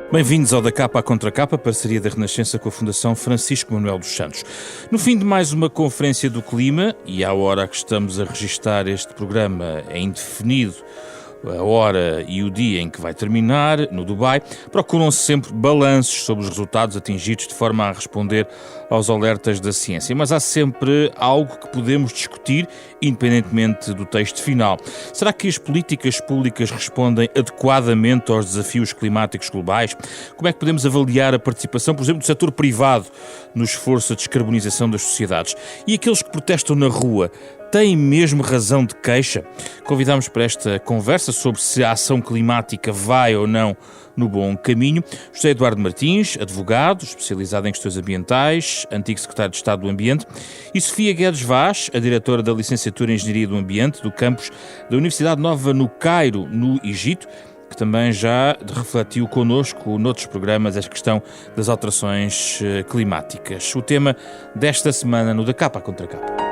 Bem-vindos ao Da Capa à Contra Capa, parceria da Renascença com a Fundação Francisco Manuel dos Santos. No fim de mais uma Conferência do Clima, e à hora que estamos a registar este programa é indefinido a hora e o dia em que vai terminar, no Dubai, procuram-se sempre balanços sobre os resultados atingidos de forma a responder aos alertas da ciência. Mas há sempre algo que podemos discutir, independentemente do texto final. Será que as políticas públicas respondem adequadamente aos desafios climáticos globais? Como é que podemos avaliar a participação, por exemplo, do setor privado no esforço de descarbonização das sociedades? E aqueles que protestam na rua têm mesmo razão de queixa? Convidamos para esta conversa sobre se a ação climática vai ou não no bom caminho José Eduardo Martins, advogado, especializado em questões ambientais, antigo secretário de Estado do Ambiente, e Sofia Guedes Vaz, a diretora da Licenciatura em Engenharia do Ambiente do campus da Universidade Nova no Cairo, no Egito, que também já refletiu connosco noutros programas esta questão das alterações climáticas. O tema desta semana no Da Capa à Contra Capa.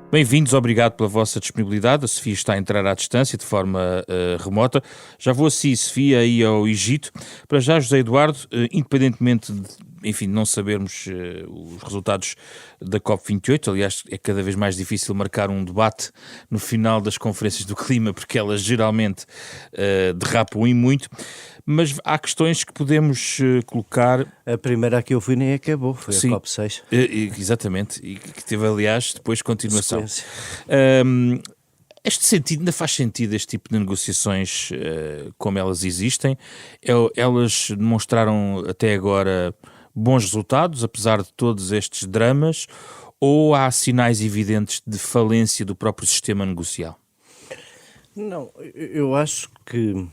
Bem-vindos, obrigado pela vossa disponibilidade. A Sofia está a entrar à distância de forma remota. Já vou assim, Sofia, aí ao Egito. Para já, José Eduardo, independentemente de não sabermos os resultados da COP28, aliás, é cada vez mais difícil marcar um debate no final das conferências do clima, porque elas geralmente derrapam e muito. Mas há questões que podemos colocar. A primeira a que eu fui nem acabou, foi a COP6. Exatamente, e que teve, aliás, depois continuação. Este sentido, ainda faz sentido este tipo de negociações como elas existem? Elas demonstraram até agora bons resultados, apesar de todos estes dramas, ou há sinais evidentes de falência do próprio sistema negocial? Não, eu acho que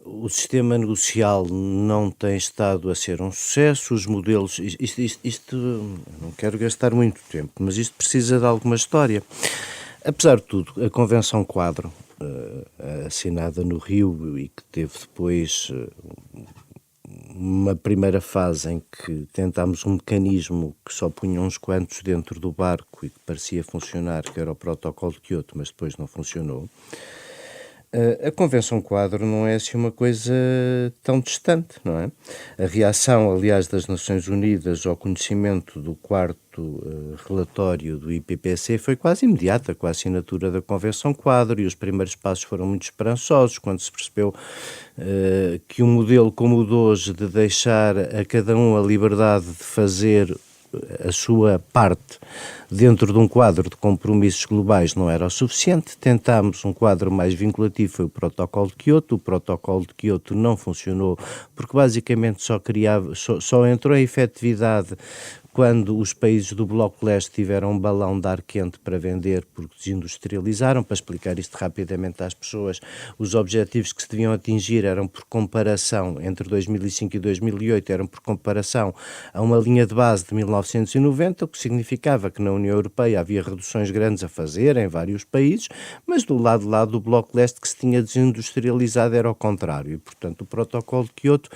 o sistema negocial não tem estado a ser um sucesso, os modelos, isto não quero gastar muito tempo, mas isto precisa de alguma história. Apesar de tudo, a Convenção Quadro, assinada no Rio e que teve depois uma primeira fase em que tentámos um mecanismo que só punha uns quantos dentro do barco e que parecia funcionar, que era o Protocolo de Quioto, mas depois não funcionou. A Convenção Quadro não é assim uma coisa tão distante, não é? A reação, aliás, das Nações Unidas ao conhecimento do quarto relatório do IPCC foi quase imediata, com a assinatura da Convenção Quadro, e os primeiros passos foram muito esperançosos, quando se percebeu que um modelo como o de hoje, de deixar a cada um a liberdade de fazer a sua parte dentro de um quadro de compromissos globais não era o suficiente. Tentámos um quadro mais vinculativo, foi o Protocolo de Quioto. O Protocolo de Quioto não funcionou porque basicamente só entrou em efetividade quando os países do Bloco Leste tiveram um balão de ar quente para vender porque desindustrializaram. Para explicar isto rapidamente às pessoas, os objetivos que se deviam atingir eram por comparação, entre 2005 e 2008, eram por comparação a uma linha de base de 1990, o que significava que na União Europeia havia reduções grandes a fazer em vários países, mas do lado do Bloco Leste que se tinha desindustrializado era ao contrário. E, portanto, o Protocolo de Quioto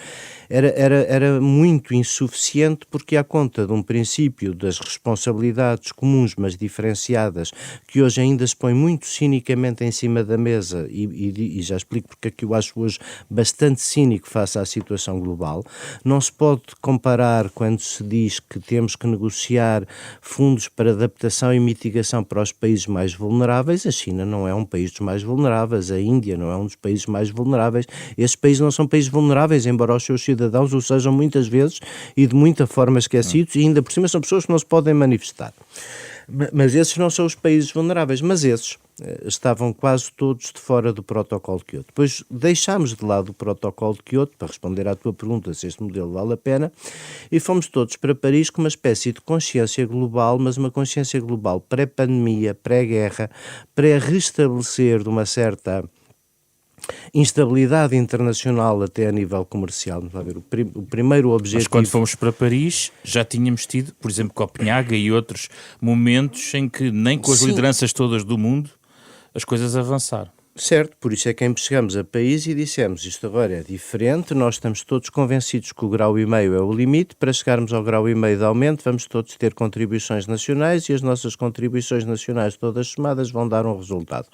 era muito insuficiente porque, à conta de um princípio das responsabilidades comuns, mas diferenciadas, que hoje ainda se põe muito cinicamente em cima da mesa, e já explico porque é que eu acho hoje bastante cínico face à situação global. Não se pode comparar quando se diz que temos que negociar fundos para adaptação e mitigação para os países mais vulneráveis. A China não é um país dos mais vulneráveis, a Índia não é um dos países mais vulneráveis. Esses países não são países vulneráveis, embora os seus cidadãos o sejam muitas vezes e de muita forma esquecidos, e ainda por cima são pessoas que não se podem manifestar. Mas esses não são os países vulneráveis, mas esses estavam quase todos de fora do Protocolo de Quioto. Depois deixámos de lado o Protocolo de Quioto, para responder à tua pergunta se este modelo vale a pena, e fomos todos para Paris com uma espécie de consciência global, mas uma consciência global pré-pandemia, pré-guerra, pré-restabelecer de uma certa instabilidade internacional até a nível comercial. Vamos lá ver, o primeiro objetivo... Mas quando fomos para Paris já tínhamos tido, por exemplo, Copenhaga e outros momentos em que nem com as lideranças todas do mundo as coisas avançaram. Certo, por isso é que chegamos a país e dissemos isto agora é diferente, nós estamos todos convencidos que o 1,5 grau é o limite, para chegarmos ao 1,5 grau de aumento vamos todos ter contribuições nacionais e as nossas contribuições nacionais todas somadas vão dar um resultado.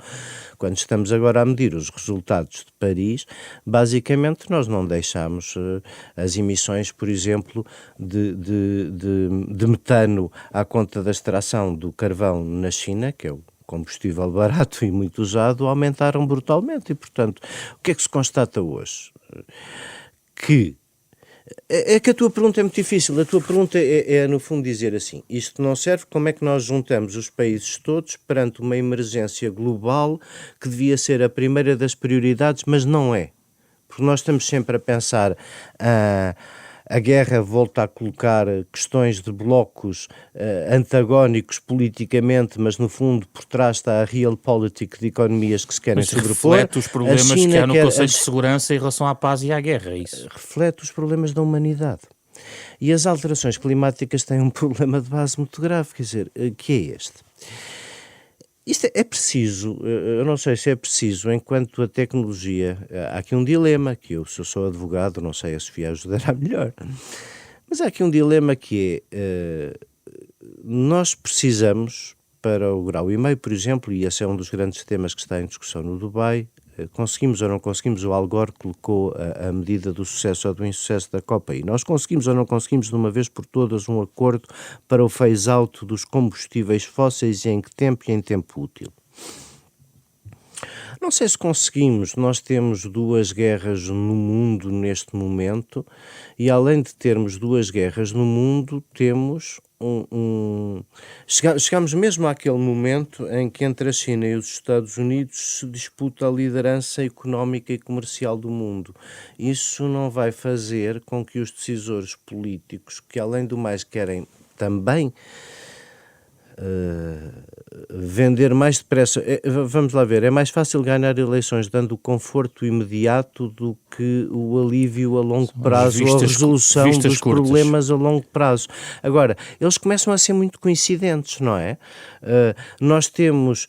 Quando estamos agora a medir os resultados de Paris, basicamente nós não deixamos as emissões, por exemplo, de metano à conta da extração do carvão na China, que é o combustível barato e muito usado, aumentaram brutalmente e, portanto, o que é que se constata hoje? Que a tua pergunta é muito difícil, a tua pergunta é no fundo dizer assim, isto não serve, como é que nós juntamos os países todos perante uma emergência global que devia ser a primeira das prioridades, mas não é, porque nós estamos sempre a pensar a guerra volta a colocar questões de blocos antagónicos politicamente, mas no fundo por trás está a realpolitik de economias que se querem sobrepor. Reflete os problemas que há no Conselho de Segurança em relação à paz e à guerra, é isso? Reflete os problemas da humanidade. E as alterações climáticas têm um problema de base muito grave, quer dizer, que é este. Isto é preciso, eu não sei se é preciso, enquanto a tecnologia, há aqui um dilema, que se eu sou advogado, não sei, a Sofia ajudará melhor, mas há aqui um dilema que é, nós precisamos, para o 1,5 grau, por exemplo, e esse é um dos grandes temas que está em discussão no Dubai, conseguimos ou não conseguimos, o Al Gore colocou a medida do sucesso ou do insucesso da Copa, e nós conseguimos ou não conseguimos de uma vez por todas um acordo para o phase-out dos combustíveis fósseis e em que tempo e em tempo útil. Não sei se conseguimos, nós temos 2 guerras no mundo neste momento e além de termos 2 guerras no mundo, temos chegamos mesmo àquele momento em que entre a China e os Estados Unidos se disputa a liderança económica e comercial do mundo. Isso não vai fazer com que os decisores políticos, que além do mais querem também vender mais depressa, vamos lá ver, é mais fácil ganhar eleições dando conforto imediato do que o alívio a longo prazo ou a resolução dos problemas a longo prazo. Agora, eles começam a ser muito coincidentes, não é? Nós temos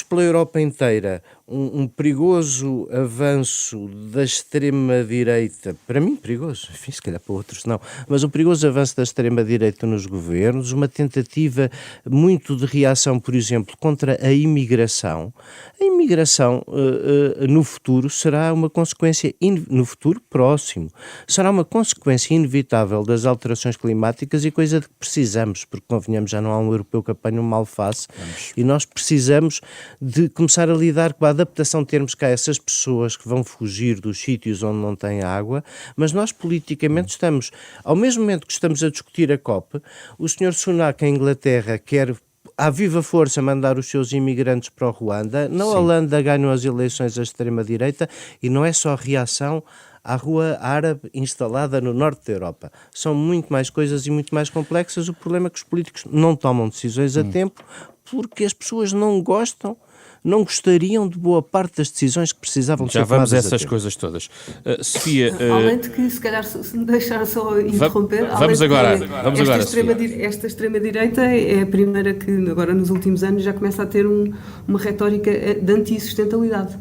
pela Europa inteira um perigoso avanço da extrema-direita, para mim perigoso, enfim, se calhar para outros não, mas um perigoso avanço da extrema-direita nos governos, uma tentativa muito de reação, por exemplo, contra a imigração. A imigração no futuro será uma consequência, no futuro próximo, será uma consequência inevitável das alterações climáticas e coisa de que precisamos, porque convenhamos, já não há um europeu que apanhe uma alface e nós precisamos de começar a lidar com a adaptação de termos cá essas pessoas que vão fugir dos sítios onde não têm água, mas nós politicamente estamos, ao mesmo momento que estamos a discutir a COP, o Sr. Sunak em Inglaterra quer à viva força mandar os seus imigrantes para o Ruanda, na Holanda ganham as eleições à extrema-direita e não é só reação à rua árabe instalada no norte da Europa. São muito mais coisas e muito mais complexas. O problema é que os políticos não tomam decisões a tempo porque as pessoas não gostariam de boa parte das decisões que precisavam ser tomadas. Já vamos a essas coisas todas. Sofia... Além de que, se calhar, se me deixar só interromper... Vamos agora, esta extrema-direita é a primeira que, agora nos últimos anos, já começa a ter uma retórica de antissustentabilidade.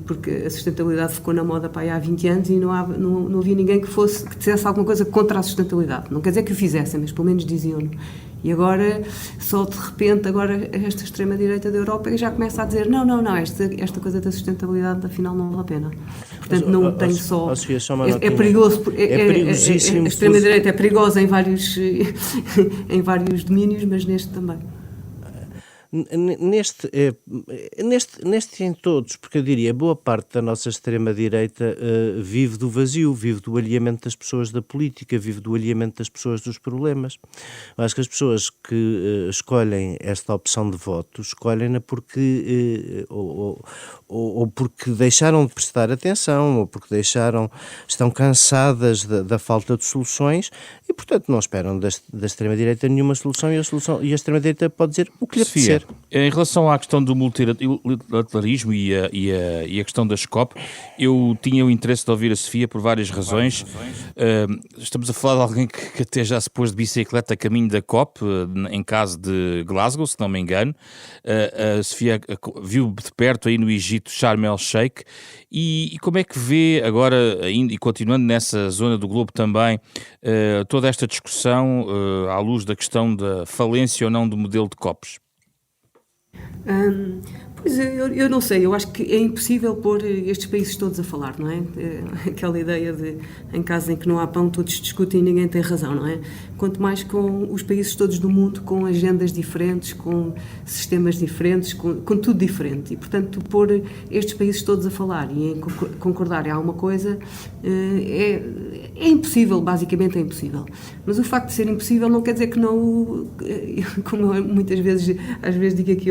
Porque a sustentabilidade ficou na moda para aí há 20 anos e não havia ninguém que dissesse alguma coisa contra a sustentabilidade. Não quer dizer que o fizessem, mas pelo menos diziam-no. E agora, só de repente, esta extrema-direita da Europa já começa a dizer não, esta coisa da sustentabilidade afinal não vale a pena. Portanto, não tem só... É perigoso, é perigosíssimo. A extrema-direita é perigosa em vários domínios, mas neste também. Neste em todos, porque eu diria, boa parte da nossa extrema-direita vive do vazio, vive do alheamento das pessoas da política, vive do alheamento das pessoas dos problemas. Eu acho que as pessoas que escolhem esta opção de voto, escolhem-na porque ou porque deixaram de prestar atenção, ou porque estão cansadas da falta de soluções e, portanto, não esperam da extrema-direita nenhuma solução e a extrema-direita pode dizer o que lhe apetecer. Javier, em relação à questão do multilateralismo e a questão das COP, eu tinha o interesse de ouvir a Sofia por várias razões. Estamos a falar de alguém que até já se pôs de bicicleta a caminho da COP, em caso de Glasgow, se não me engano. A Sofia viu de perto aí no Egito Sharm el-Sheikh. E como é que vê agora, ainda, e continuando nessa zona do globo também, toda esta discussão à luz da questão da falência ou não do modelo de COPs? Pois eu não sei, eu acho que é impossível pôr estes países todos a falar, não é? Aquela ideia de, em caso em que não há pão, todos discutem e ninguém tem razão, não é? Quanto mais com os países todos do mundo, com agendas diferentes, com sistemas diferentes, com tudo diferente. E, portanto, pôr estes países todos a falar e em concordar em alguma coisa é impossível, basicamente é impossível. Mas o facto de ser impossível não quer dizer que não, como muitas vezes, às vezes digo aqui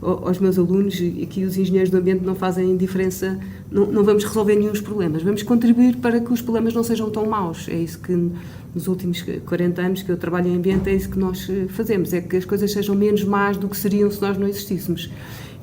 aos meus alunos, e que os engenheiros do ambiente não fazem diferença, não vamos resolver nenhum dos problemas, vamos contribuir para que os problemas não sejam tão maus. É isso que nos últimos 40 anos que eu trabalho em ambiente, é isso que nós fazemos, é que as coisas sejam menos más do que seriam se nós não existíssemos.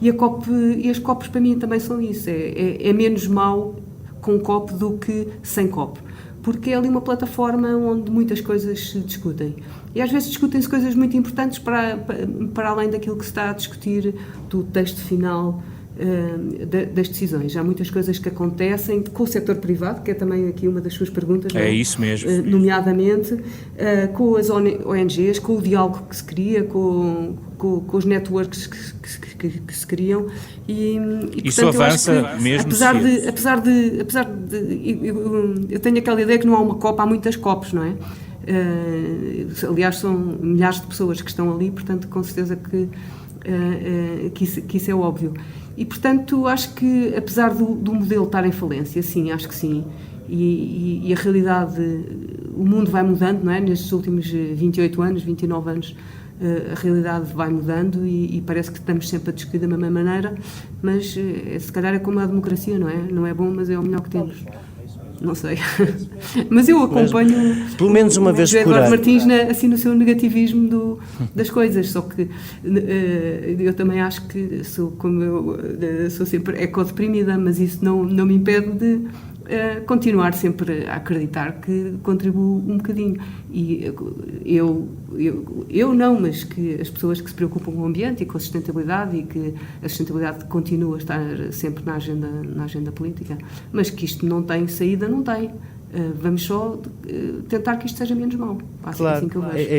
E as COPs para mim também são isso, é menos mau com COP do que sem COP. Porque é ali uma plataforma onde muitas coisas se discutem. E às vezes discutem-se coisas muito importantes para além daquilo que se está a discutir do texto final das decisões. Há muitas coisas que acontecem com o setor privado, que é também aqui uma das suas perguntas. É isso mesmo. Nomeadamente com as ONGs, com o diálogo que se cria, com os networks que se criam. E isso portanto, avança eu acho que, mesmo. apesar de eu tenho aquela ideia que não há uma COP, há muitas COPs, não é? Aliás, são milhares de pessoas que estão ali, portanto, com certeza que isso é óbvio. E, portanto, acho que, apesar do modelo estar em falência, sim, acho que sim, e a realidade, o mundo vai mudando, não é? Nestes últimos 28 anos, 29 anos, a realidade vai mudando e parece que estamos sempre a discutir da mesma maneira, mas se calhar é como a democracia, não é? Não é bom, mas é o melhor que temos. Não sei. Mas eu acompanho pelo menos uma vez o por ano. Martins assim no seu negativismo das coisas, só que eu também acho que sou sempre ecodeprimida, mas isso não me impede de continuar sempre a acreditar que contribuo um bocadinho. E eu não, mas que as pessoas que se preocupam com o ambiente e com a sustentabilidade, e que a sustentabilidade continua a estar sempre na agenda política, mas que isto não tem saída, não tem. Vamos só tentar que isto seja menos mau. Claro, assim que eu vejo.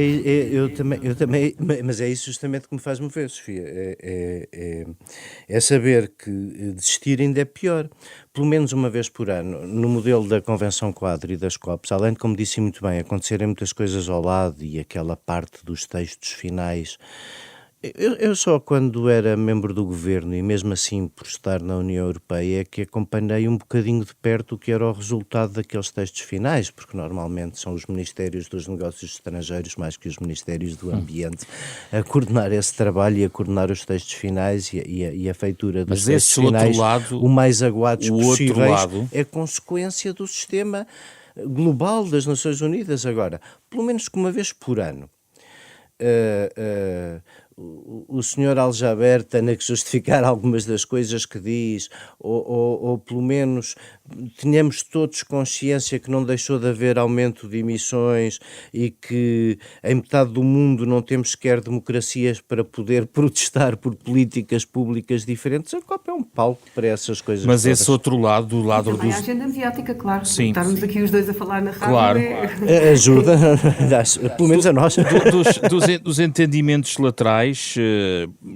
eu também, mas é isso justamente que me faz mover, Sofia. É saber que desistir ainda é pior. Pelo menos uma vez por ano, no modelo da Convenção Quadro e das COPs, além de, como disse muito bem, acontecerem muitas coisas ao lado e aquela parte dos textos finais. Eu só quando era membro do governo, e mesmo assim por estar na União Europeia, é que acompanhei um bocadinho de perto o que era o resultado daqueles textos finais, porque normalmente são os Ministérios dos Negócios Estrangeiros, mais que os Ministérios do Ambiente, a coordenar esse trabalho e a coordenar os textos finais e a feitura dos textos finais o mais aguados possíveis. É consequência do sistema global das Nações Unidas. Agora, pelo menos que uma vez por ano, o senhor Al-Jaber tem que justificar algumas das coisas que diz, ou pelo menos tenhamos todos consciência que não deixou de haver aumento de emissões e que em metade do mundo não temos sequer democracias para poder protestar por políticas públicas diferentes. A COP é um palco para essas coisas. Mas todas. Esse outro lado, do lado dos... a agenda mediática, claro. Sim. Estarmos aqui os dois a falar na rádio. Claro. Ajuda, pelo menos a nós. Dos entendimentos laterais,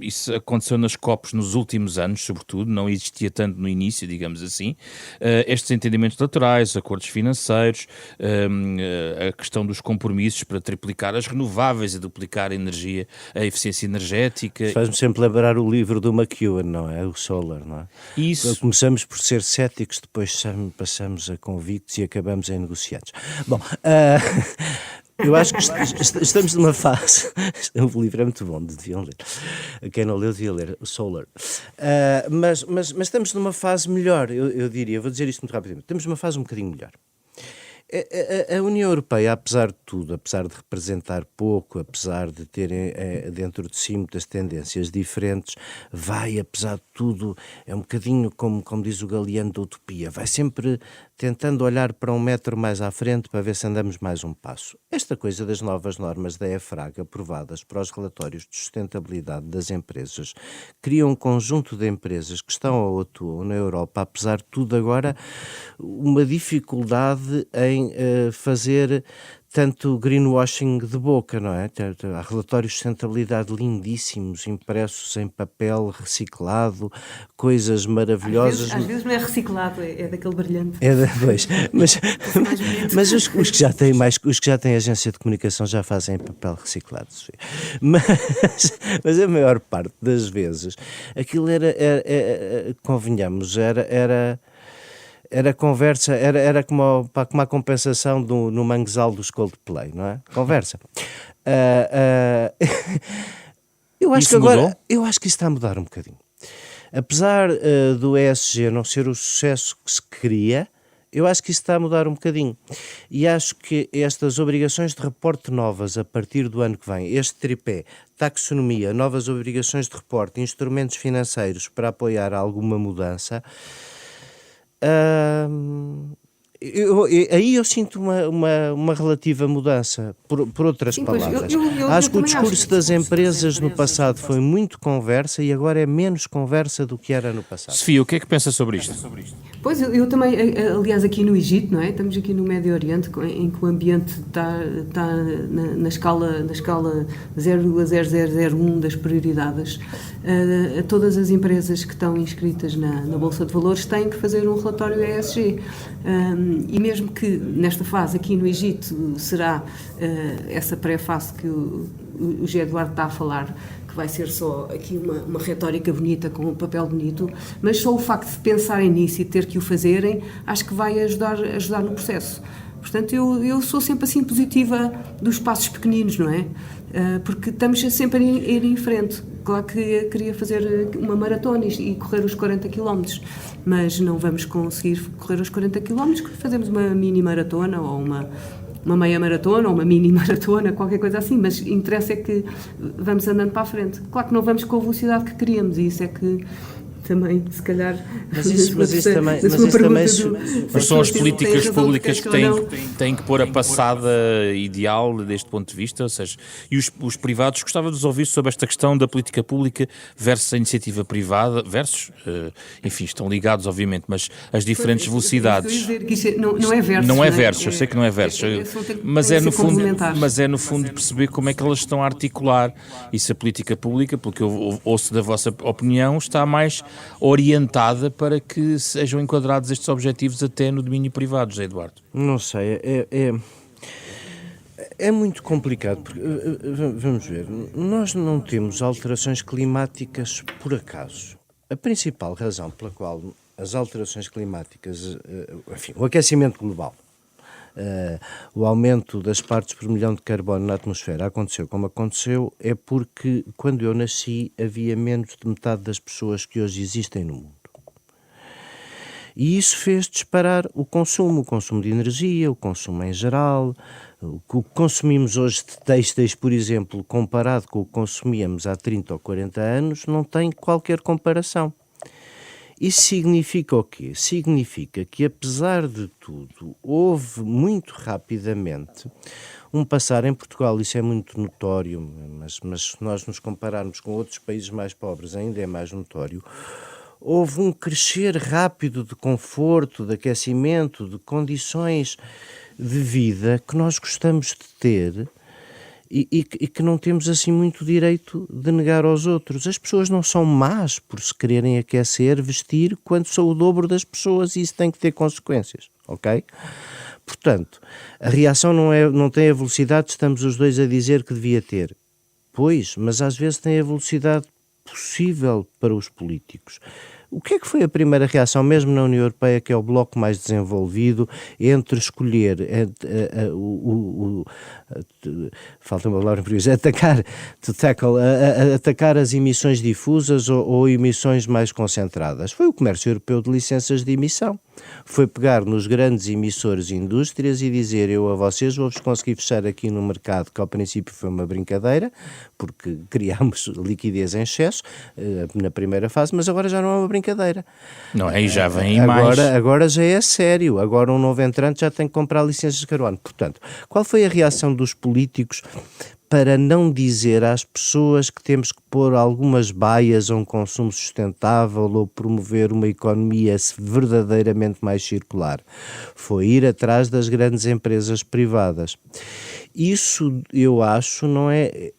isso aconteceu nas COPs nos últimos anos, sobretudo, não existia tanto no início, digamos assim. Estes entendimentos laterais, acordos financeiros, a questão dos compromissos para triplicar as renováveis e duplicar a eficiência energética. Faz-me sempre lembrar o livro do McEwan, não é? O Solar, não é? Isso. Começamos por ser céticos, depois passamos a convictos e acabamos em negociados. Bom, eu acho que estamos numa fase... O livro é muito bom, deviam ler. Quem não leu, devia ler. O Solar. Mas estamos numa fase melhor, eu diria. Vou dizer isto muito rapidamente. Estamos numa fase um bocadinho melhor. A União Europeia, apesar de tudo, apesar de representar pouco, apesar de terem dentro de si muitas tendências diferentes, vai, apesar de tudo, é um bocadinho como diz o Galeano da utopia, vai sempre tentando olhar para um metro mais à frente para ver se andamos mais um passo. Esta coisa das novas normas da EFRAG aprovadas para os relatórios de sustentabilidade das empresas cria um conjunto de empresas que estão ou atuam na Europa, apesar de tudo agora, uma dificuldade em fazer tanto greenwashing de boca, não é? Há relatórios de sustentabilidade lindíssimos, impressos em papel reciclado, coisas maravilhosas. Às vezes não é reciclado, é daquele brilhante. Pois, mas os que já têm os que já têm agência de comunicação já fazem em papel reciclado. Mas a maior parte das vezes aquilo era convenhamos, era conversa, era como a compensação no manguezal dos Coldplay, não é? Conversa. Eu acho eu acho que isso está a mudar um bocadinho. Apesar do ESG não ser o sucesso que se queria, eu acho que isso está a mudar um bocadinho. E acho que estas obrigações de reporte novas a partir do ano que vem, este tripé, taxonomia, novas obrigações de reporte, instrumentos financeiros para apoiar alguma mudança, aí eu sinto uma relativa mudança, por outras palavras. Acho que o discurso das empresas no passado foi muito conversa e agora é menos conversa do que era no passado. Sofia, o que é que pensa sobre isto? Pois, eu também, aliás, aqui no Egito, não é? Estamos aqui no Médio Oriente, em que o ambiente está na escala 0,0001 das prioridades. Todas as empresas que estão inscritas na Bolsa de Valores têm que fazer um relatório ESG. E mesmo que nesta fase aqui no Egito será essa pré-fase que o José Eduardo está a falar, que vai ser só aqui uma retórica bonita com um papel bonito, mas só o facto de pensarem nisso e ter que o fazerem, acho que vai ajudar no processo. Portanto, eu sou sempre assim positiva dos passos pequeninos, não é? Porque estamos sempre a ir em frente. Claro que queria fazer uma maratona e correr os 40 km, mas não vamos conseguir correr os 40 km, fazemos uma mini maratona ou uma meia maratona ou uma mini maratona, qualquer coisa assim, mas interessa é que vamos andando para a frente. Claro que não vamos com a velocidade que queríamos e isso é que também, se calhar... Mas isso também são as políticas públicas que têm que pôr a passada ideal deste ponto de vista, ou seja, e os privados, gostava de vos ouvir sobre esta questão da política pública versus a iniciativa privada, enfim, estão ligados obviamente, mas as diferentes velocidades. Não é versus. Não é versus, eu sei que não é versus, mas é no fundo perceber como é que elas estão a articular isso, a política pública, porque eu ouço da vossa opinião, está mais orientada para que sejam enquadrados estes objetivos até no domínio privado, José Eduardo? Não sei, é muito complicado, porque, vamos ver, nós não temos alterações climáticas por acaso. A principal razão pela qual as alterações climáticas, enfim, o aquecimento global, o aumento das partes por milhão de carbono na atmosfera aconteceu como aconteceu, é porque quando eu nasci havia menos de metade das pessoas que hoje existem no mundo. E isso fez disparar o consumo de energia, o consumo em geral. O que consumimos hoje de têxteis, por exemplo, comparado com o que consumíamos há 30 ou 40 anos, não tem qualquer comparação. Isso significa o quê? Significa que, apesar de tudo, houve muito rapidamente um passar em Portugal, isso é muito notório, mas se nós nos compararmos com outros países mais pobres ainda é mais notório, houve um crescer rápido de conforto, de aquecimento, de condições de vida que nós gostamos de ter e que não temos assim muito direito de negar aos outros. As pessoas não são más por se quererem aquecer, vestir, quando são o dobro das pessoas e isso tem que ter consequências, ok? Portanto, a reação não tem a velocidade que estamos os dois a dizer que devia ter. Pois, mas às vezes tem a velocidade possível para os políticos. O que é que foi a primeira reação, mesmo na União Europeia, que é o bloco mais desenvolvido, entre escolher, falta uma palavra em português, atacar as emissões difusas ou emissões mais concentradas? Foi o Comércio Europeu de Licenças de Emissão. Foi pegar nos grandes emissores e indústrias e dizer: eu a vocês vou-vos conseguir fechar aqui no mercado, que ao princípio foi uma brincadeira, porque criámos liquidez em excesso na primeira fase, mas agora já não é uma brincadeira. Não é? E já vem mais. mais. Agora já é sério. Agora um novo entrante já tem que comprar licenças de carbono. Portanto, qual foi a reação dos políticos para não dizer às pessoas que temos que pôr algumas baias a um consumo sustentável ou promover uma economia verdadeiramente mais circular? Foi ir atrás das grandes empresas privadas. Isso, eu acho, não é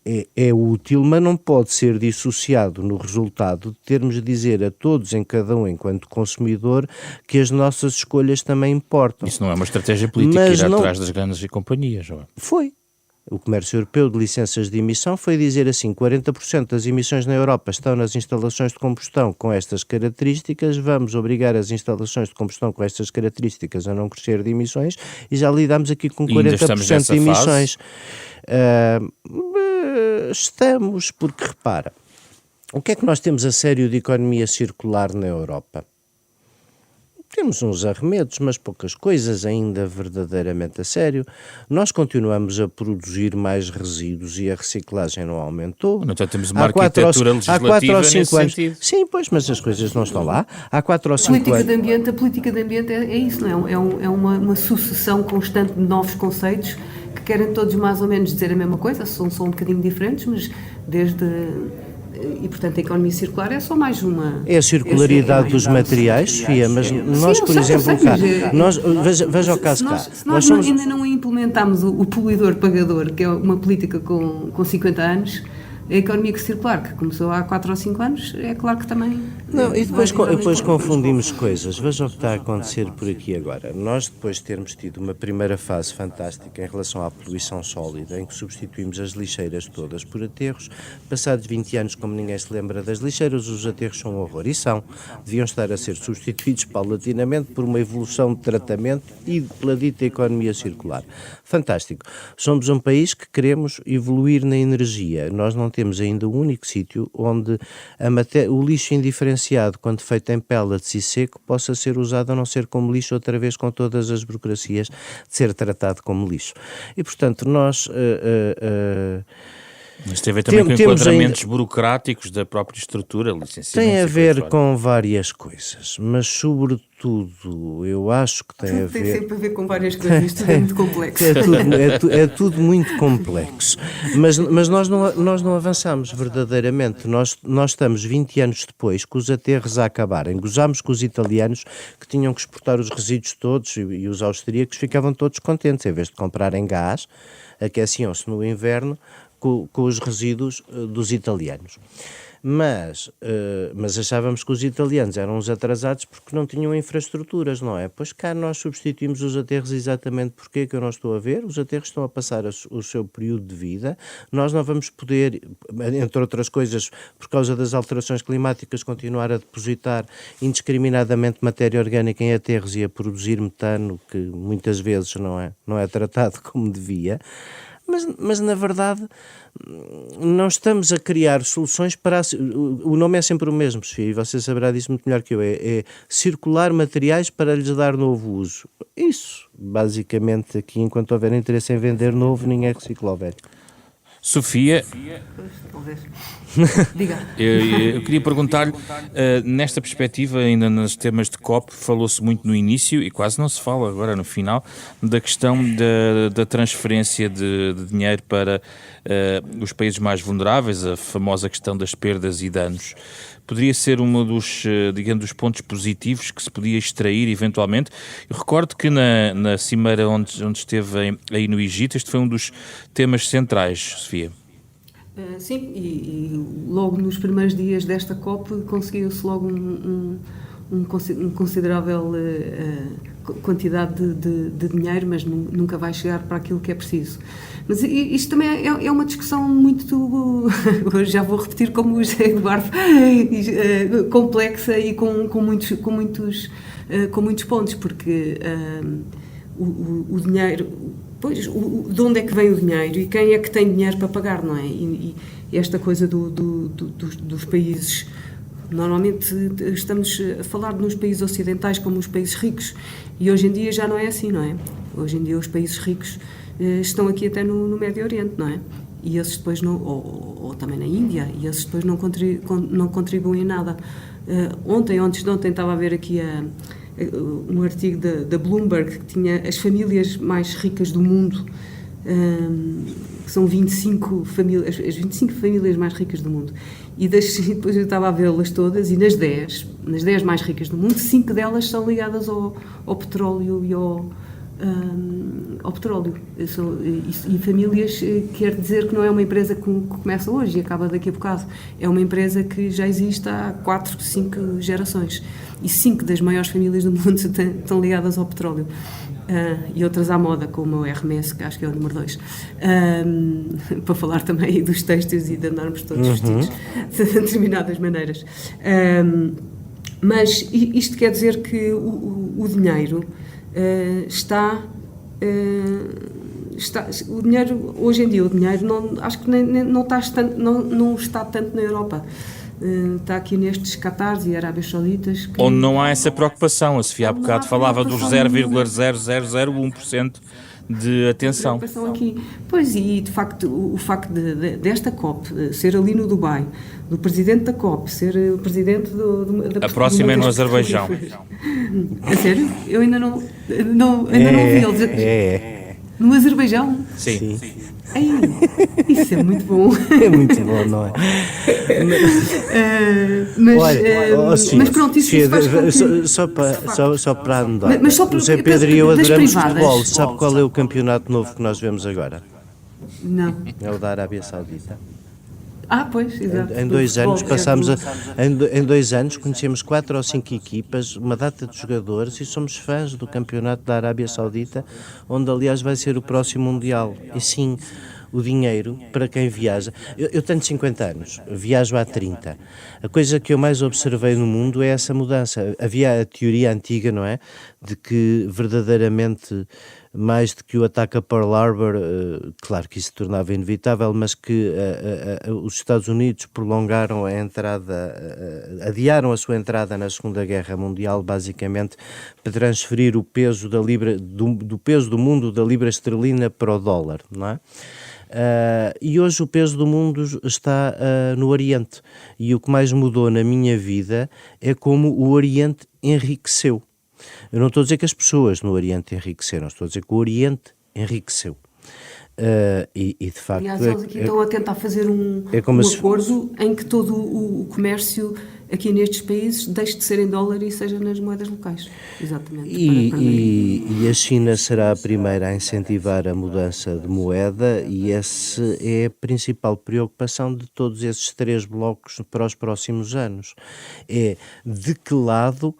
útil, mas não pode ser dissociado no resultado de termos de dizer a todos, em cada um, enquanto consumidor, que as nossas escolhas também importam. Isso não é uma estratégia política, ir atrás das grandes companhias, não é? Foi. O Comércio Europeu de Licenças de Emissão foi dizer assim: 40% das emissões na Europa estão nas instalações de combustão com estas características, vamos obrigar as instalações de combustão com estas características a não crescer de emissões, e já lidamos aqui com 40% de emissões. Estamos, porque repara, o que é que nós temos a sério de economia circular na Europa? Temos uns arremedos, mas poucas coisas ainda verdadeiramente a sério. Nós continuamos a produzir mais resíduos e a reciclagem não aumentou. Então temos uma arquitetura legislativa nesse sentido. Sim, pois, mas as coisas não estão lá. Há 4 ou 5 anos... A política de ambiente é isso, não é? É uma sucessão constante de novos conceitos que querem todos mais ou menos dizer a mesma coisa, são um bocadinho diferentes, mas desde... E, portanto, a economia circular é só mais uma... É a circularidade dos materiais, Sofia, mas nós, por exemplo, veja o caso cá. Nós ainda não implementámos o poluidor-pagador, que é uma política com 50 anos, a economia circular, que começou há 4 ou 5 anos, é claro que também... Não, e depois confundimos coisas. Veja o que está a acontecer por aqui agora. Nós, depois de termos tido uma primeira fase fantástica em relação à poluição sólida, em que substituímos as lixeiras todas por aterros, passados 20 anos, como ninguém se lembra das lixeiras, os aterros são um horror. E são. Deviam estar a ser substituídos paulatinamente por uma evolução de tratamento e pela dita economia circular. Fantástico. Somos um país que queremos evoluir na energia. Nós não temos ainda o único sítio onde o lixo indiferenciado, quando feito em pellets e seco, possa ser usado a não ser como lixo, outra vez com todas as burocracias de ser tratado como lixo. E, portanto, nós... Mas tem a ver também com enquadramentos burocráticos da própria estrutura, licenciamento. Tem a ver com várias coisas, mas sobretudo eu acho que tem a ver... Tem sempre a ver com várias coisas, isto é muito complexo. É tudo muito complexo, mas nós não avançamos verdadeiramente. Nós estamos 20 anos depois, com os aterros a acabarem. Gozámos com os italianos, que tinham que exportar os resíduos todos, e os austríacos ficavam todos contentes, em vez de comprarem gás, aqueciam-se no inverno com os resíduos dos italianos. Mas achávamos que os italianos eram uns atrasados porque não tinham infraestruturas, não é? Pois cá nós substituímos os aterros exatamente porque que eu não estou a ver. Os aterros estão a passar o seu período de vida. Nós não vamos poder, entre outras coisas, por causa das alterações climáticas, continuar a depositar indiscriminadamente matéria orgânica em aterros e a produzir metano, que muitas vezes não é tratado como devia. Mas, na verdade, não estamos a criar soluções para... O nome é sempre o mesmo, Sofia, e você saberá disso muito melhor que eu. É circular materiais para lhes dar novo uso. Isso, basicamente, aqui, enquanto houver interesse em vender novo, ninguém recicla o velho. Sofia, Diga. Eu queria perguntar-lhe, nesta perspectiva, ainda nos temas de COP, falou-se muito no início e quase não se fala agora no final, da questão da transferência de dinheiro para os países mais vulneráveis, a famosa questão das perdas e danos. Poderia ser um dos pontos positivos que se podia extrair eventualmente. Eu recordo que na cimeira onde esteve aí no Egito, este foi um dos temas centrais, Sofia. Sim, e logo nos primeiros dias desta COP conseguiu-se logo um considerável quantidade de dinheiro, mas nunca vai chegar para aquilo que é preciso. Mas isto também é uma discussão muito, já vou repetir como o José Eduardo, complexa e com muitos pontos, porque o dinheiro, pois, de onde é que vem o dinheiro e quem é que tem dinheiro para pagar, não é? E esta coisa dos países, normalmente estamos a falar nos países ocidentais como os países ricos, e hoje em dia já não é assim, não é? Hoje em dia os países ricos estão aqui até no Médio Oriente, não é? E esses depois não, ou também na Índia, e esses depois não contribuem em nada. Antes de ontem estava a ver aqui um artigo da Bloomberg que tinha as famílias mais ricas do mundo, que são 25 famílias, as 25 famílias mais ricas do mundo. E depois eu estava a vê-las todas, e nas 10 mais ricas do mundo, 5 delas são ligadas ao petróleo e ao petróleo. E famílias quer dizer que não é uma empresa que começa hoje e acaba daqui a bocado. É uma empresa que já existe há 4, 5 gerações. E 5 das maiores famílias do mundo estão ligadas ao petróleo. E outras à moda, como o Hermès, que acho que é o número 2. Para falar também dos têxteis e de andarmos todos vestidos de determinadas maneiras. Mas isto quer dizer que o dinheiro o dinheiro, hoje em dia, o dinheiro acho que não está tanto na Europa. Está aqui nestes Qatares e Arábias Sauditas. Onde não há essa preocupação. A Sofia há bocado falava dos 0,0001% de atenção. Aqui. Pois, e de facto, o facto desta COP ser ali no Dubai, do presidente da COP ser o presidente da... A próxima é no Azerbaijão. A sério? Eu ainda não ouvi ele dizer... No Azerbaijão? Sim. Ei, isso é muito bom. É muito bom, não é? Mas pronto, isso faz com que... Só para andar. Mas só o Zé Pedro e eu adoramos futebol. Sabe qual é o campeonato novo que nós vemos agora? Não. É o da Arábia Saudita. Pois, exato. Em 2 anos em 2 anos conhecemos 4 ou 5 equipas, uma data de jogadores, e somos fãs do campeonato da Arábia Saudita, onde aliás vai ser o próximo Mundial. E sim, o dinheiro para quem viaja. Eu tenho 50 anos, viajo há 30. A coisa que eu mais observei no mundo é essa mudança. Havia a teoria antiga, não é? De que verdadeiramente, mais do que o ataque a Pearl Harbor, claro que isso se tornava inevitável, mas que os Estados Unidos prolongaram a entrada, adiaram a sua entrada na Segunda Guerra Mundial, basicamente para transferir o peso da libra, do peso do mundo da libra esterlina para o dólar, não é? E hoje o peso do mundo está no Oriente, e o que mais mudou na minha vida é como o Oriente enriqueceu. Eu não estou a dizer que as pessoas no Oriente enriqueceram, estou a dizer que o Oriente enriqueceu. E de facto... Aliás, eles aqui estão a tentar fazer um acordo em que todo o comércio aqui nestes países deixe de ser em dólar e seja nas moedas locais. Exatamente. E a China será a primeira a incentivar a mudança de moeda, e essa é a principal preocupação de todos esses 3 blocos para os próximos anos. É de que lado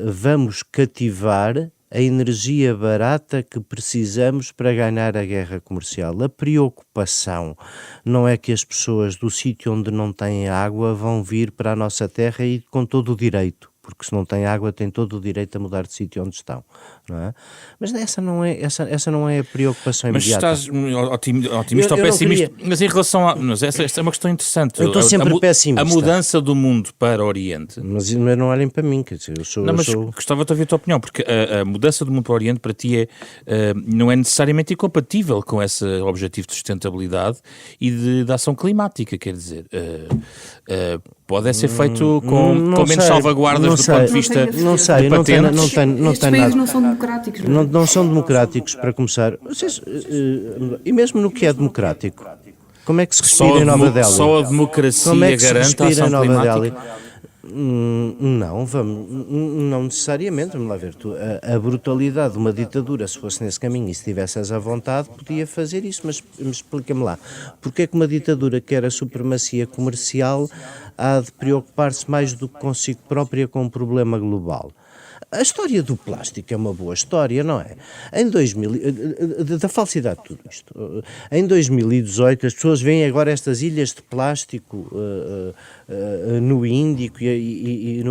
vamos cativar a energia barata que precisamos para ganhar a guerra comercial. A preocupação não é que as pessoas do sítio onde não têm água vão vir para a nossa terra e com todo o direito, porque se não têm água têm todo o direito a mudar de sítio onde estão, não é? Mas essa não é a preocupação imediata. Mas estás otimista ou pessimista? Mas em relação a... Mas essa é uma questão interessante. Eu estou sempre pessimista. A mudança do mundo para o Oriente... Mas não olhem para mim, quer dizer, gostava de ouvir a tua opinião, porque a mudança do mundo para o Oriente para ti não é necessariamente incompatível com esse objetivo de sustentabilidade e de ação climática, quer dizer... pode ser feito com menos salvaguardas do ponto de vista de patentes. Estes países não são democráticos. Não são democráticos, para começar. E mesmo no que é democrático, como é que se respira em Nova Delhi? Só a democracia garante a ação climática? Não necessariamente. Vamos lá ver. A brutalidade de uma ditadura, se fosse nesse caminho e se tivesse à vontade, podia fazer isso, mas explica-me lá. Porque é que uma ditadura que quer a supremacia comercial há de preocupar-se mais do que consigo própria com um problema global? A história do plástico é uma boa história, não é? Em 2000, da falsidade de tudo isto. Em 2018 as pessoas veem agora estas ilhas de plástico no Índico e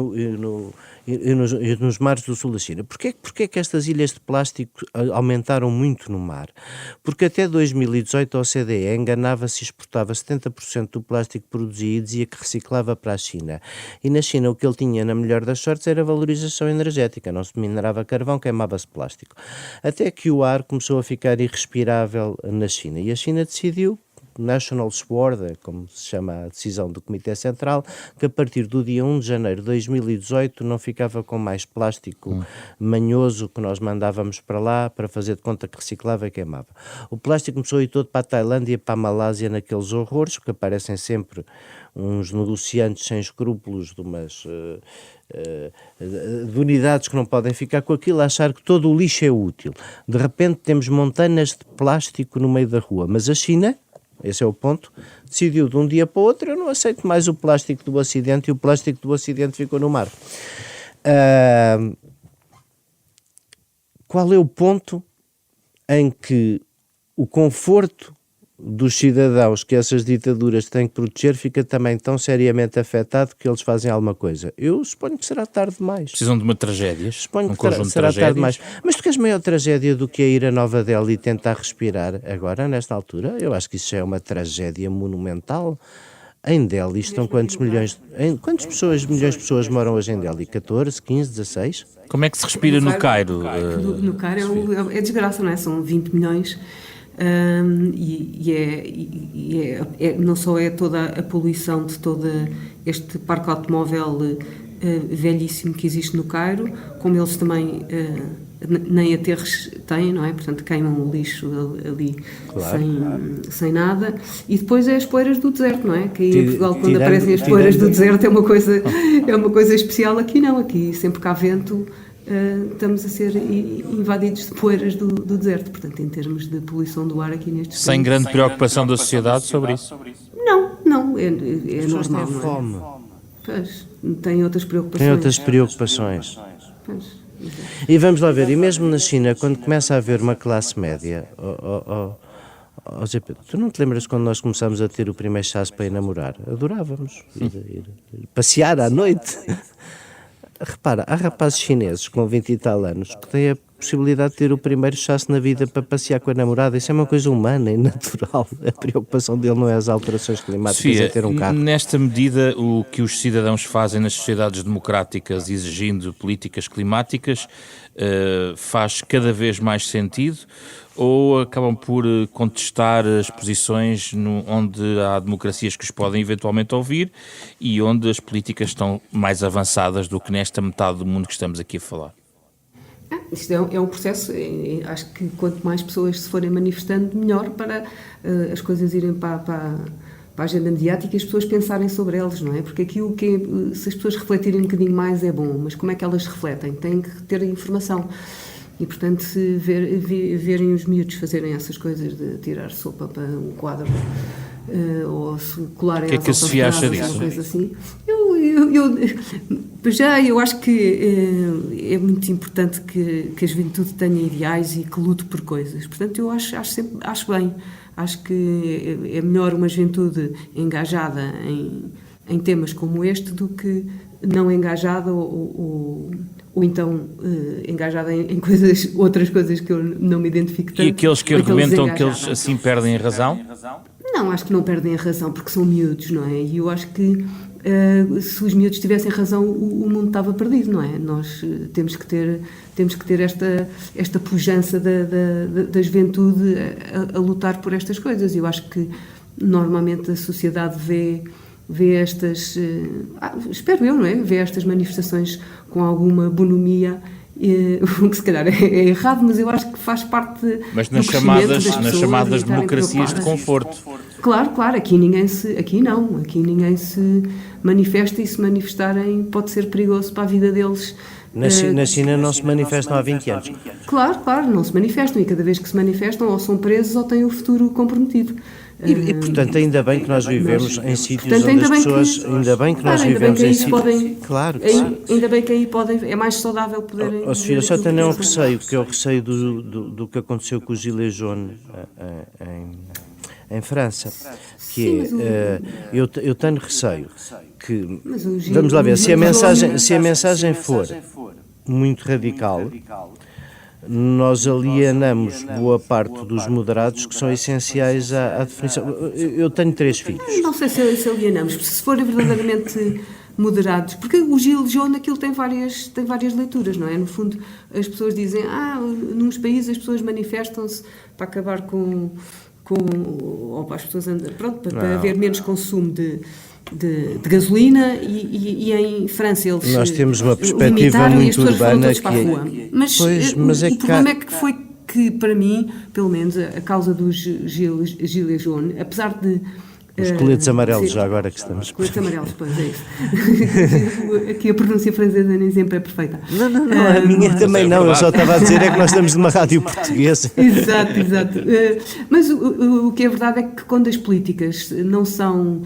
nos mares do sul da China. Porquê que estas ilhas de plástico aumentaram muito no mar? Porque até 2018 a OCDE enganava-se e exportava 70% do plástico que produzia e dizia que reciclava para a China. E na China o que ele tinha, na melhor das sortes, era valorização energética. Não se minerava carvão, queimava-se plástico. Até que o ar começou a ficar irrespirável na China. E a China decidiu, National Sword, como se chama a decisão do Comitê Central, que a partir do dia 1 de janeiro de 2018 não ficava com mais plástico manhoso que nós mandávamos para lá para fazer de conta que reciclava e queimava. O plástico começou a ir todo para a Tailândia e para a Malásia naqueles horrores, que aparecem sempre uns negociantes sem escrúpulos de unidades que não podem ficar com aquilo, a achar que todo o lixo é útil. De repente temos montanhas de plástico no meio da rua, mas a China, esse é o ponto, decidiu de um dia para o outro: eu não aceito mais o plástico do Ocidente, e o plástico do Ocidente ficou no mar. Qual é o ponto em que o conforto dos cidadãos que essas ditaduras têm que proteger fica também tão seriamente afetado que eles fazem alguma coisa? Eu suponho que será tarde demais. Precisam de uma tragédia? Suponho que será tarde demais. Mas tu queres maior tragédia do que ir a Nova Delhi e tentar respirar agora, nesta altura? Eu acho que isso já é uma tragédia monumental. Em Delhi estão quantos milhões de pessoas moram hoje em Delhi? 14, 15, 16? Como é que se respira no Cairo? No Cairo é desgraça, não é? São 20 milhões. Não só é toda a poluição de todo este parque automóvel velhíssimo que existe no Cairo, como eles também nem aterros têm, não é? Portanto, queimam o lixo ali, claro, sem nada. E depois é as poeiras do deserto, não é? Que aí em Portugal, quando aparecem as poeiras do deserto, é uma coisa especial. Aqui não, aqui sempre que há vento estamos a ser invadidos de poeiras do deserto. Portanto, em termos de poluição do ar aqui nestes países. Sem grande preocupação da sociedade sobre isso? Não, é normal. Têm fome. Pois, têm outras preocupações. Tem outras preocupações. Pois. E vamos lá ver, e mesmo na China, quando começa a haver uma classe média, tu não te lembras quando nós começámos a ter o primeiro chasse para ir namorar? Adorávamos ir passear à noite. Repara, há rapazes chineses com 20 e tal anos que têm a possibilidade de ter o primeiro chasse na vida para passear com a namorada. Isso é uma coisa humana e natural. A preocupação dele não é as alterações climáticas, Sofia, é ter um carro. Nesta medida, o que os cidadãos fazem nas sociedades democráticas exigindo políticas climáticas faz cada vez mais sentido, ou acabam por contestar as posições onde há democracias que os podem eventualmente ouvir e onde as políticas estão mais avançadas do que nesta metade do mundo que estamos aqui a falar? Isto é um processo. Acho que quanto mais pessoas se forem manifestando, melhor para as coisas irem para a agenda mediática e as pessoas pensarem sobre elas, não é? Porque aquilo se as pessoas refletirem um bocadinho mais é bom, mas como é que elas refletem? Têm que ter informação. E, portanto, se verem os miúdos fazerem essas coisas de tirar sopa para um quadro ou se colarem às altas frases, uma coisa assim, eu acho que é muito importante que a juventude tenha ideais e que lute por coisas. Portanto, eu acho bem. Acho que é melhor uma juventude engajada em temas como este do que não engajada ou então engajada em outras coisas que eu não me identifico tanto. E aqueles que argumentam que eles assim perdem a razão? Não, acho que não perdem a razão porque são miúdos, não é? E eu acho que se os miúdos tivessem razão, o mundo estava perdido, não é? Nós temos que ter esta pujança da juventude a lutar por estas coisas. Eu acho que normalmente a sociedade vê estas, espero eu, não é? Vê estas manifestações com alguma bonomia, o que se calhar é errado, mas eu acho que faz parte mas nas chamadas democracias de conforto. Claro, aqui ninguém se manifesta, e se manifestarem pode ser perigoso para a vida deles. Na China não se manifestam há 20 anos. Claro, não se manifestam, e cada vez que se manifestam ou são presos ou têm o futuro comprometido. E, portanto, ainda bem que nós vivemos em sítios onde as pessoas... Ainda bem que nós vivemos em sítios... Claro que sim. Ainda bem que aí podem... É mais saudável poderem... Sofia, eu só tenho um receio, que é o receio do que aconteceu com os Gilets jaunes em França. Que eu tenho receio que... Vamos lá ver, se a mensagem for muito radical... nós alienamos boa parte dos moderados que são essenciais à definição. Eu tenho 3 filhos. Não sei se alienamos, se forem verdadeiramente moderados, porque o Gilles Jaune aquilo tem várias leituras, não é? No fundo, as pessoas dizem, nos países as pessoas manifestam-se para acabar ou para as pessoas para haver menos consumo de gasolina e em França eles nós temos uma perspectiva muito urbana que mas o problema é que foi que para mim, pelo menos a causa dos Gilets jaunes, apesar de os coletes amarelos, já agora que estamos... Os coletes amarelos, pois é isso. Aqui a pronúncia francesa nem sempre é perfeita. Não, a minha também não. Eu só estava a dizer que nós estamos numa rádio portuguesa. Exato. Mas o que é verdade é que quando as políticas não são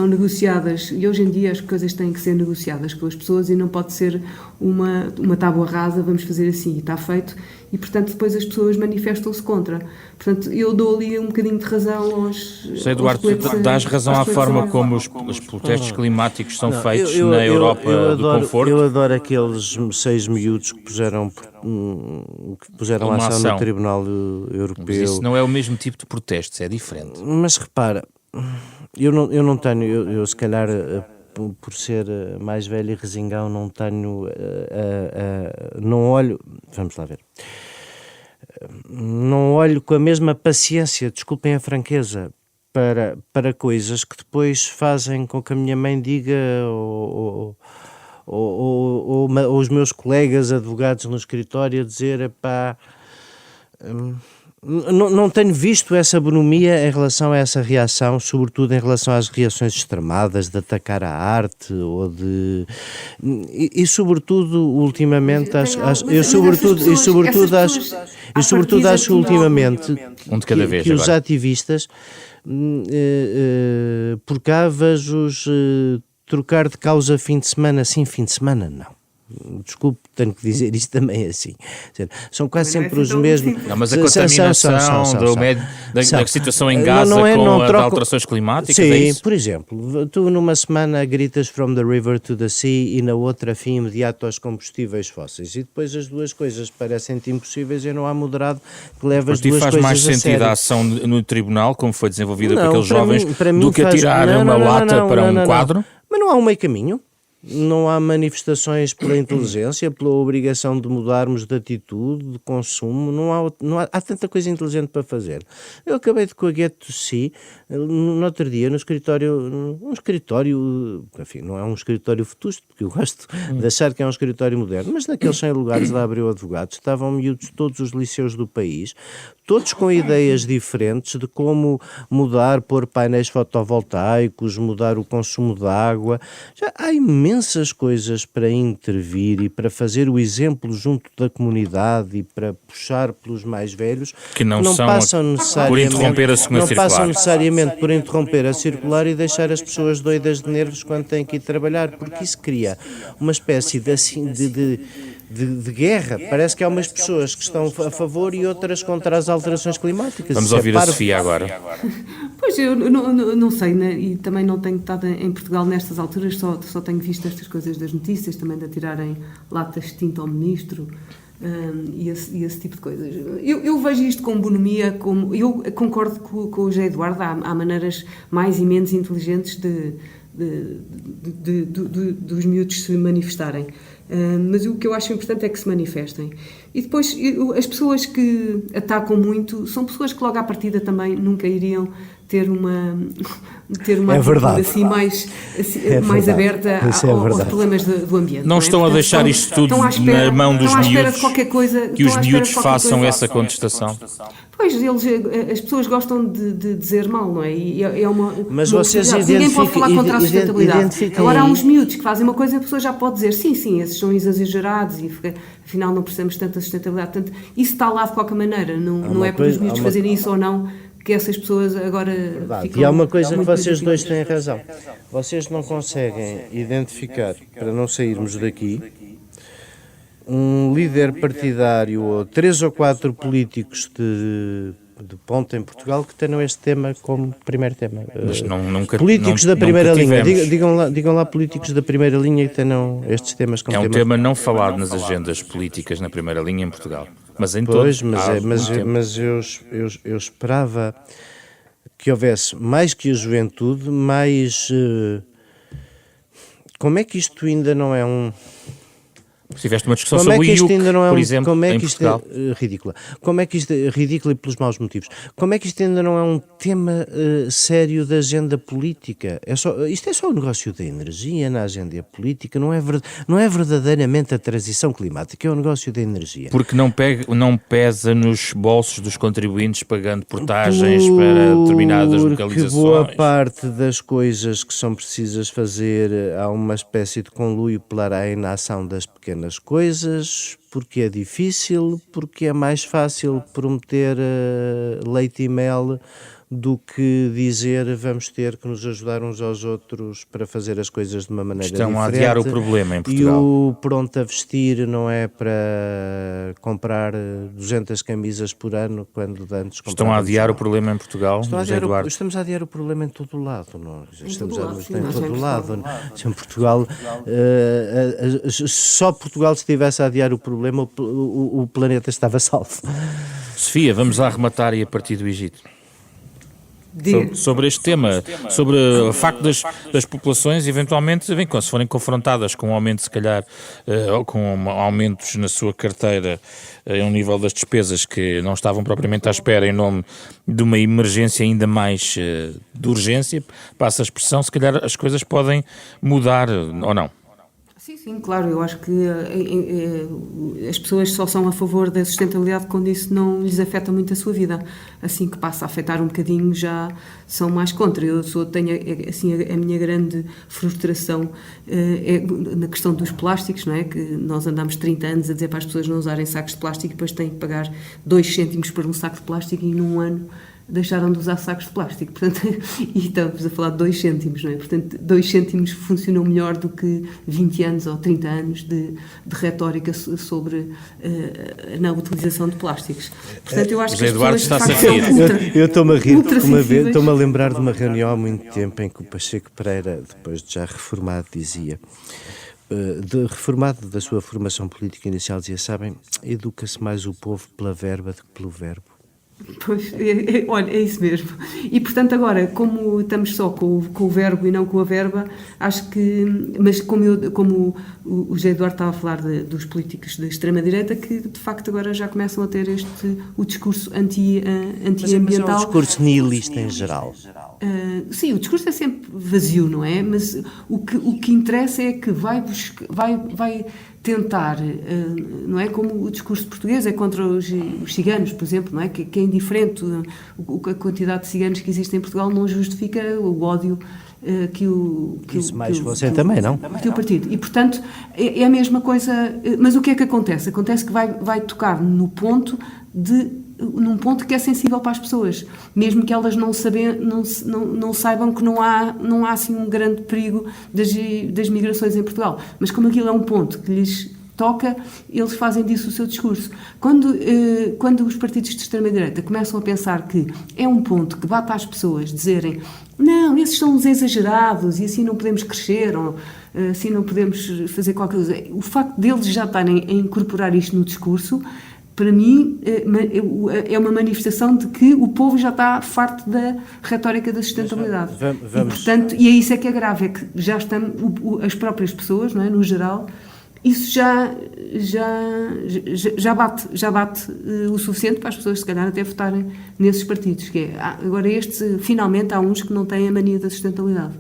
negociadas, e hoje em dia as coisas têm que ser negociadas com as pessoas e não pode ser uma tábua rasa, vamos fazer assim, e está feito, e portanto depois as pessoas manifestam-se contra. Portanto, eu dou ali um bocadinho de razão aos... Eduardo, dás razão à forma como os protestos climáticos são feitos na Europa do conforto? Eu adoro aqueles 6 miúdos que puseram ação no Tribunal Europeu. Mas isso não é o mesmo tipo de protestos, é diferente. Mas repara, eu não tenho, eu se calhar por ser mais velho e resingão não tenho, não olho, vamos lá ver, não olho com a mesma paciência, desculpem a franqueza, para coisas que depois fazem com que a minha mãe diga ou os meus colegas advogados no escritório a dizer, não tenho visto essa bonomia em relação a essa reação, sobretudo em relação às reações extremadas de atacar a arte ou de... E sobretudo, ultimamente, acho ultimamente que os ativistas, por cá vejo-os trocar de causa fim de semana sim, fim de semana não. Desculpe, tenho que dizer isto também assim. São quase sempre os mesmos. Não, mas a contaminação da situação em Gaza com as alterações climáticas, sim, é isso? Por exemplo, tu numa semana gritas from the river to the sea e na outra fim imediato aos combustíveis fósseis. E depois as duas coisas parecem-te impossíveis e não há moderado que leve as duas coisas a sério. Faz mais sentido a ação no tribunal, como foi desenvolvida por aqueles jovens, do que atirar uma lata para um quadro? Mas não há um meio caminho. Não há manifestações pela inteligência, pela obrigação de mudarmos de atitude, de consumo, há tanta coisa inteligente para fazer. Eu acabei de com a Get to See, no outro dia, no escritório, enfim, não é um escritório vetusto, porque eu gosto de achar que é um escritório moderno, mas naqueles 100 lugares da Abreu Advogados estavam miúdos de todos os liceus do país, todos com ideias diferentes de como mudar, pôr painéis fotovoltaicos, mudar o consumo de água. Já há imensas coisas para intervir e para fazer o exemplo junto da comunidade e para puxar pelos mais velhos que não passam necessariamente por interromper a segunda circular. Não passam necessariamente por interromper a circular e deixar as pessoas doidas de nervos quando têm que ir trabalhar, porque isso cria uma espécie de guerra. Parece que há umas pessoas que estão a favor e outras contra as alterações climáticas. Vamos ouvir a Sofia agora. Pois, eu não sei, né? E também não tenho estado em Portugal nestas alturas, só tenho visto estas coisas das notícias, também de atirarem latas de tinta ao ministro e esse tipo de coisas. Eu vejo isto com bonomia, eu concordo com o José Eduardo, há maneiras mais e menos inteligentes dos miúdos se manifestarem. Mas o que eu acho importante é que se manifestem. E depois, as pessoas que atacam muito são pessoas que logo à partida também nunca iriam ter uma atitude assim mais aberta aos problemas do ambiente. Não estão a deixar isto tudo na mão dos miúdos, que os miúdos façam essa contestação? Pois, as pessoas gostam de dizer mal, não é? E é mas vocês ninguém pode falar contra a sustentabilidade. Agora há uns miúdos que fazem uma coisa e a pessoa já pode dizer sim, esses são exagerados e afinal não precisamos tanta sustentabilidade. Portanto, isso está lá de qualquer maneira, não é para os miúdos fazerem isso ou não que essas pessoas agora ficam... E há uma coisa que vocês dois têm razão. Vocês não conseguem identificar, para não sairmos daqui, um líder partidário ou 3 ou 4 políticos de ponta em Portugal que tenham este tema como primeiro tema. Mas nunca, políticos da primeira linha. tivemos. Digam lá políticos da primeira linha que tenham estes temas como É um tema não falado nas agendas políticas na primeira linha em Portugal. Mas em todos. Mas eu esperava que houvesse mais que a juventude, mais... como é que isto ainda não é um... Tiveste uma discussão sobre o IUC, por exemplo, como é em que isto Portugal. É ridícula? Como é que isto é ridículo e pelos maus motivos? Como é que isto ainda não é um tema sério da agenda política? Isto é só o negócio da energia na agenda política, não é verdadeiramente a transição climática, é o negócio da energia. Porque não pesa nos bolsos dos contribuintes pagando portagens para determinadas localizações. Boa parte das coisas que são precisas fazer, há uma espécie de conluio para a inação das pequenas coisas, porque é difícil, porque é mais fácil prometer leite e mel do que dizer vamos ter que nos ajudar uns aos outros para fazer as coisas de uma maneira diferente. Estão a adiar o problema em Portugal. E o pronto a vestir não é para comprar 200 camisas por ano, quando antes Estão a adiar o problema em Portugal, José Eduardo? Estamos a adiar o problema em todo o lado. Não? Estamos a sim, em todo o lado. Em Portugal, só Portugal se estivesse a adiar o problema, o planeta estava salvo. Sofia, vamos lá arrematar e a partir do Egito. Sobre este tema, sobre o facto das populações eventualmente, se forem confrontadas com um aumento, se calhar, ou com aumentos na sua carteira, a um nível das despesas que não estavam propriamente à espera em nome de uma emergência ainda mais de urgência, passa a expressão, se calhar as coisas podem mudar ou não. Sim, claro, eu acho que as pessoas só são a favor da sustentabilidade quando isso não lhes afeta muito a sua vida. Assim que passa a afetar um bocadinho, já são mais contra. Tenho assim, a minha grande frustração na questão dos plásticos, não é? Que nós andamos 30 anos a dizer para as pessoas não usarem sacos de plástico e depois têm que pagar 2 cêntimos por um saco de plástico e num ano deixaram de usar sacos de plástico, portanto, e estamos a falar de 2 cêntimos, não é? Portanto, 2 cêntimos funcionam melhor do que 20 anos ou 30 anos de retórica sobre a não utilização de plásticos. Portanto, eu acho que as pessoas, de facto, são eu estou-me a rir, porque estou-me a lembrar de uma reunião há muito tempo em que o Pacheco Pereira, depois de já reformado, dizia... reformado da sua formação política inicial, dizia, sabem, educa-se mais o povo pela verba do que pelo verbo. Pois, olha, é isso mesmo. E, portanto, agora, como estamos só com o verbo e não com a verba, acho que... Mas como o José Eduardo estava a falar dos políticos da extrema-direita, que, de facto, agora já começam a ter o discurso anti-ambiental. Mas é um discurso nihilista em geral. Sim, o discurso é sempre vazio, não é? Mas o que interessa é que vai tentar, não é? Como o discurso português é contra os ciganos, por exemplo, não é? Que é indiferente. A quantidade de ciganos que existe em Portugal não justifica o ódio que o partido. E, portanto, é a mesma coisa. Mas o que é que acontece? Acontece que vai tocar num ponto que é sensível para as pessoas, mesmo que elas não saibam que não há assim um grande perigo das migrações em Portugal. Mas como aquilo é um ponto que lhes toca, eles fazem disso o seu discurso. Quando os partidos de extrema-direita começam a pensar que é um ponto que bate às pessoas dizerem não, esses são os exagerados e assim não podemos crescer, ou assim não podemos fazer qualquer coisa, o facto deles já estarem a incorporar isto no discurso, para mim, é uma manifestação de que o povo já está farto da retórica da sustentabilidade. E é isso que é grave, é que já estão as próprias pessoas, não é, no geral, isso já bate o suficiente para as pessoas, se calhar, até votarem nesses partidos. Agora, finalmente, há uns que não têm a mania da sustentabilidade.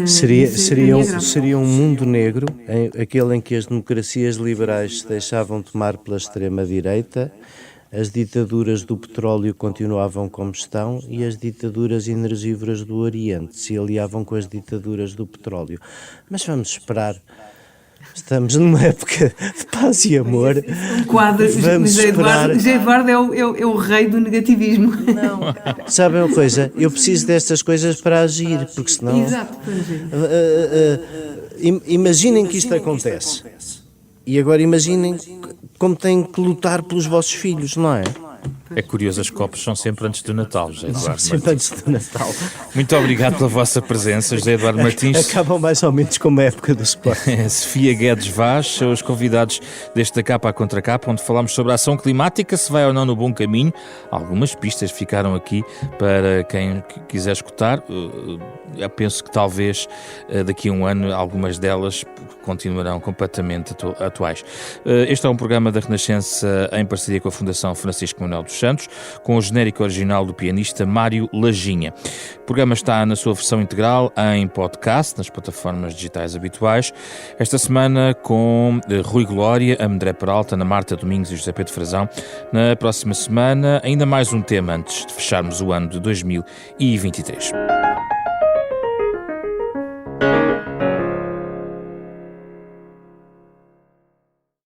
Seria um mundo negro, aquele em que as democracias liberais se deixavam tomar pela extrema-direita, as ditaduras do petróleo continuavam como estão e as ditaduras energívoras do Oriente se aliavam com as ditaduras do petróleo. Mas vamos esperar Estamos numa época de paz e amor. Um quadro, Vamos esperar. José Eduardo é o rei do negativismo. Não. Sabem uma coisa? Eu preciso destas coisas para agir, porque senão... Exato, para agir. Imaginem que isto acontece. E agora imaginem como têm que lutar pelos vossos filhos, não é? É curioso, as copas são sempre antes do Natal, José Eduardo Sempre Martins. antes do Natal. Muito obrigado pela vossa presença, José Eduardo Martins. Acabam mais ou menos como a época do Sport. Sofia Guedes Vaz são os convidados deste Da Capa à Contra Capa, onde falamos sobre a ação climática, se vai ou não no bom caminho. Algumas pistas ficaram aqui para quem quiser escutar. Eu penso que talvez daqui a um ano algumas delas continuarão completamente atuais. Este é um programa da Renascença em parceria com a Fundação Francisco Manuel dos Santos, com o genérico original do pianista Mário Lajinha. O programa está na sua versão integral em podcast, nas plataformas digitais habituais. Esta semana com Rui Glória, André Peralta, Ana Marta Domingos e José Pedro Frazão. Na próxima semana, ainda mais um tema antes de fecharmos o ano de 2023.